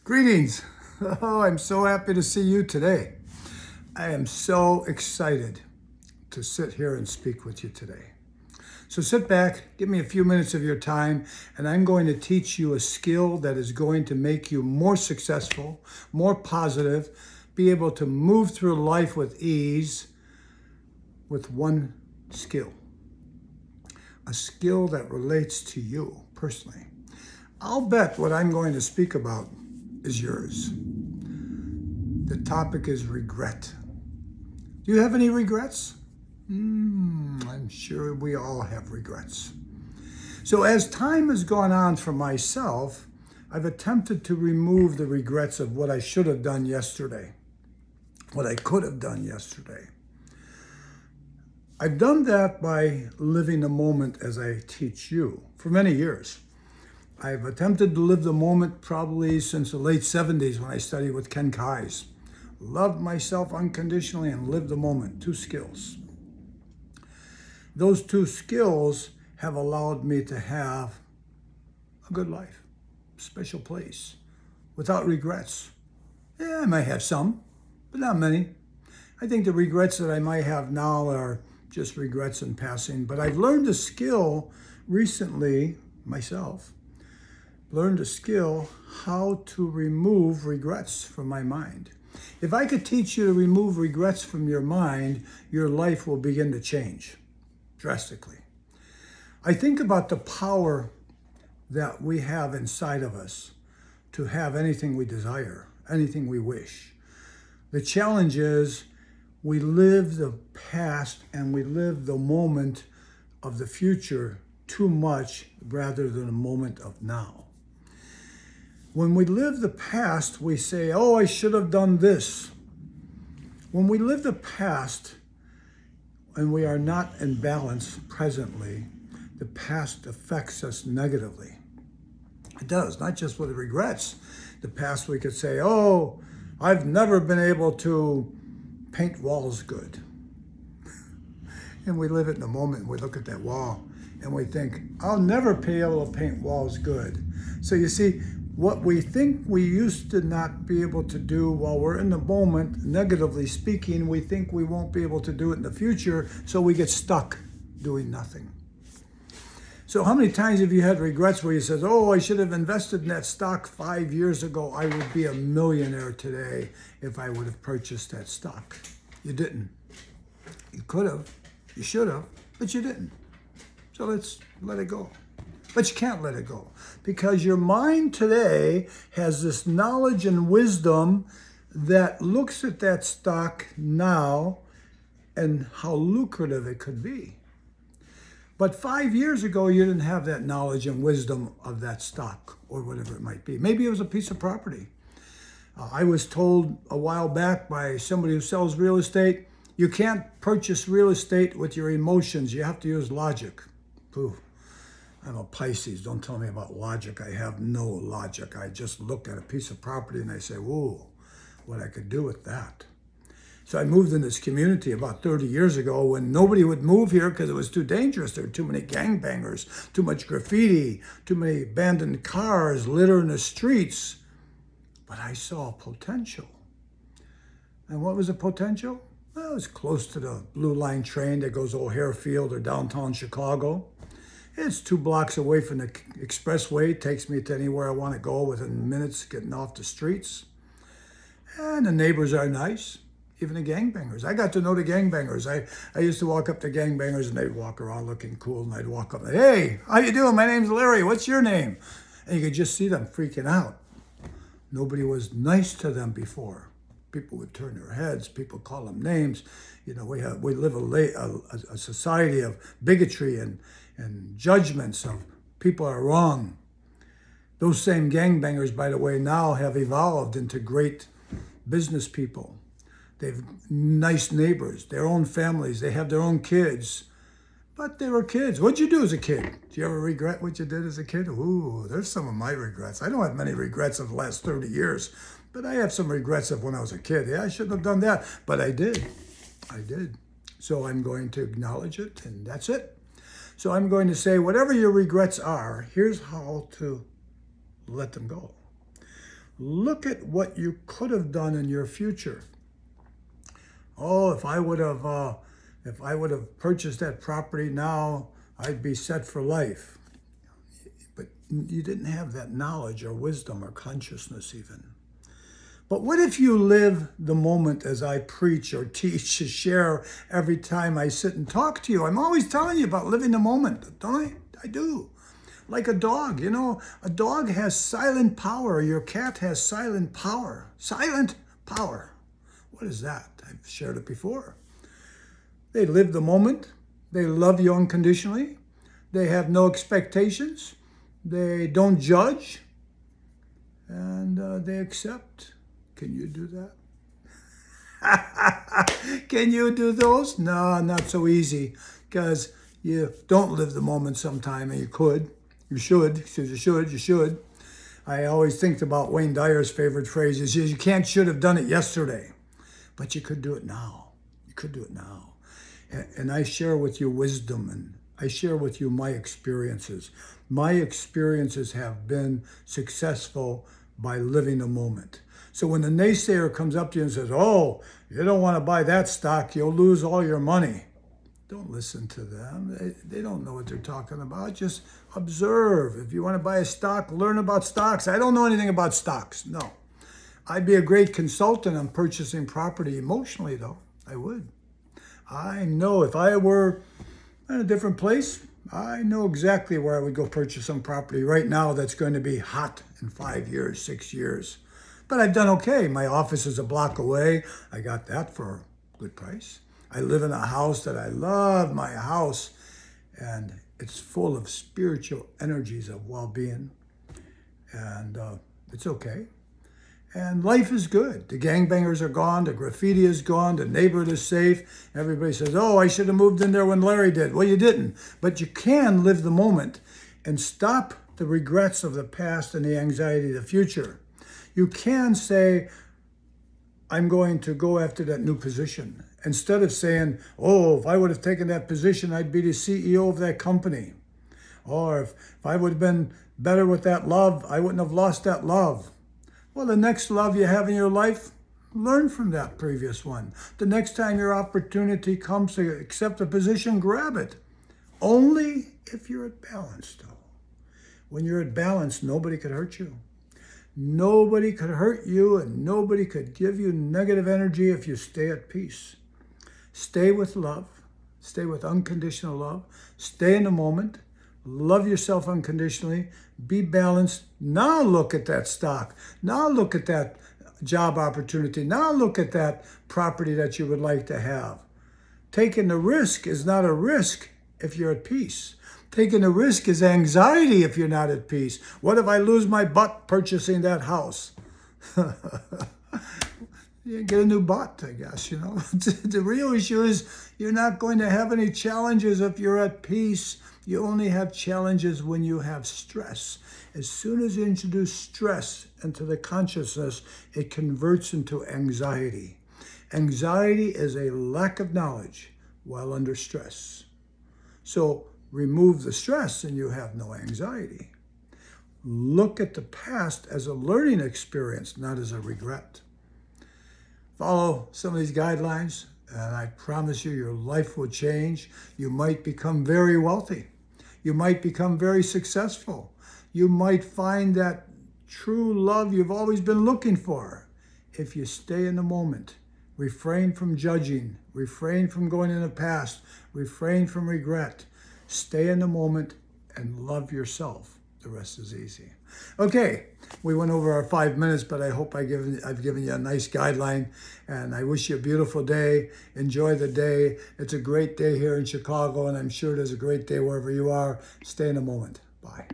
Greetings. Oh, I'm so happy to see you today. I am so excited to sit here and speak with you today. So sit back, give me a few minutes of your time, and I'm going to teach you a skill that is going to make you more successful, more positive, be able to move through life with ease with one skill. A skill that relates to you personally. I'll bet what I'm going to speak about is yours. The topic is regret. Do you have any regrets? I'm sure we all have regrets. So as time has gone on for myself, I've attempted to remove the regrets of what I should have done yesterday, what I could have done yesterday. I've done that by living the moment as I teach you for many years. I've attempted to live the moment probably since the late 70s when I studied with Ken Kais. Love myself unconditionally and live the moment. 2 skills. Those 2 skills have allowed me to have a good life, special place, without regrets. Yeah, I might have some, but not many. I think the regrets that I might have now are just regrets in passing, but I've learned a skill recently myself. Learned a skill how to remove regrets from my mind. If I could teach you to remove regrets from your mind, your life will begin to change drastically. I think about the power that we have inside of us to have anything we desire, anything we wish. The challenge is we live the past and we live the moment of the future too much rather than a moment of now. When we live the past, we say, oh, I should have done this. When we live the past and we are not in balance presently, the past affects us negatively. It does, not just with the regrets. The past we could say, oh, I've never been able to paint walls good. And we live it in the moment, and we look at that wall and we think, I'll never be able to paint walls good. So you see, what we think we used to not be able to do while we're in the moment, negatively speaking, we think we won't be able to do it in the future, so we get stuck doing nothing. So how many times have you had regrets where you said, oh, I should have invested in that stock 5 years ago. I would be a millionaire today if I would have purchased that stock. You didn't. You could have, you should have, but you didn't. So let's let it go. But you can't let it go because your mind today has this knowledge and wisdom that looks at that stock now and how lucrative it could be. But 5 years ago, you didn't have that knowledge and wisdom of that stock or whatever it might be. Maybe it was a piece of property. I was told a while back by somebody who sells real estate, you can't purchase real estate with your emotions. You have to use logic. Pooh. I'm a Pisces. Don't tell me about logic. I have no logic. I just look at a piece of property and I say, whoa, what I could do with that. So I moved in this community about 30 years ago when nobody would move here because it was too dangerous. There were too many gangbangers, too much graffiti, too many abandoned cars, litter in the streets. But I saw potential. And what was the potential? Well, it was close to the Blue Line train that goes to O'Hare Field or downtown Chicago. It's 2 blocks away from the expressway. It takes me to anywhere I want to go within minutes getting off the streets. And the neighbors are nice, even the gangbangers. I got to know the gangbangers. I used to walk up to gangbangers and they'd walk around looking cool and I'd walk up and, hey, how you doing? My name's Larry. What's your name? And you could just see them freaking out. Nobody was nice to them before. People would turn their heads. People call them names. You know, we live a society of bigotry and judgments of people are wrong. Those same gangbangers, by the way, now have evolved into great business people. They've nice neighbors, their own families. They have their own kids. But they were kids. What'd you do as a kid? Do you ever regret what you did as a kid? Ooh, there's some of my regrets. I don't have many regrets of the last 30 years, but I have some regrets of when I was a kid. Yeah, I shouldn't have done that, but I did. I did. So I'm going to acknowledge it, and that's it. So I'm going to say, whatever your regrets are, here's how to let them go. Look at what you could have done in your future. Oh, if I would have purchased that property now, I'd be set for life. But you didn't have that knowledge or wisdom or consciousness even. But what if you live the moment as I preach or teach or share every time I sit and talk to you? I'm always telling you about living the moment, don't I? I do. Like a dog, a dog has silent power. Your cat has silent power. Silent power. What is that? I've shared it before. They live the moment. They love you unconditionally. They have no expectations. They don't judge. And they accept. Can you do that? Can you do those? No, not so easy, because you don't live the moment sometime, and you could. You should. You should. I always think about Wayne Dyer's favorite phrase is, you should have done it yesterday, but you could do it now. You could do it now. And I share with you wisdom, and I share with you my experiences. My experiences have been successful by living the moment. So when the naysayer comes up to you and says, oh, you don't want to buy that stock, you'll lose all your money. Don't listen to them. They don't know what they're talking about. Just observe. If you want to buy a stock, learn about stocks. I don't know anything about stocks. No. I'd be a great consultant on purchasing property emotionally, though. I would. I know if I were in a different place, I know exactly where I would go purchase some property right now that's going to be hot in 5 years, 6 years. But I've done okay. My office is a block away. I got that for a good price. I live in a house that I love, my house, and it's full of spiritual energies of well-being, and it's okay. And life is good. The gangbangers are gone, the graffiti is gone, the neighborhood is safe. Everybody says, oh, I should have moved in there when Larry did. Well, you didn't. But you can live the moment and stop the regrets of the past and the anxiety of the future. You can say, I'm going to go after that new position. Instead of saying, oh, if I would have taken that position, I'd be the CEO of that company. Or if I would have been better with that love, I wouldn't have lost that love. Well, the next love you have in your life, learn from that previous one. The next time your opportunity comes to accept a position, grab it. Only if you're at balance, though. When you're at balance, nobody could hurt you. Nobody could hurt you, and nobody could give you negative energy if you stay at peace. Stay with love. Stay with unconditional love. Stay in the moment. Love yourself unconditionally. Be balanced. Now look at that stock. Now look at that job opportunity. Now look at that property that you would like to have. Taking the risk is not a risk if you're at peace. Taking a risk is anxiety if you're not at peace. What if I lose my butt purchasing that house? You get a new butt, I guess, The real issue is you're not going to have any challenges if you're at peace. You only have challenges when you have stress. As soon as you introduce stress into the consciousness, it converts into anxiety. Anxiety is a lack of knowledge while under stress. So remove the stress and you have no anxiety. Look at the past as a learning experience, not as a regret. Follow some of these guidelines, and I promise you your life will change. You might become very wealthy. You might become very successful. You might find that true love you've always been looking for if you stay in the moment. Refrain from judging. Refrain from going in the past. Refrain from regret. Stay in the moment and love yourself. The rest is easy. Okay, we went over our 5 minutes, but I hope I've given you a nice guideline, and I wish you a beautiful day. Enjoy the day. It's a great day here in Chicago, and I'm sure there's a great day wherever you are. Stay in the moment. Bye.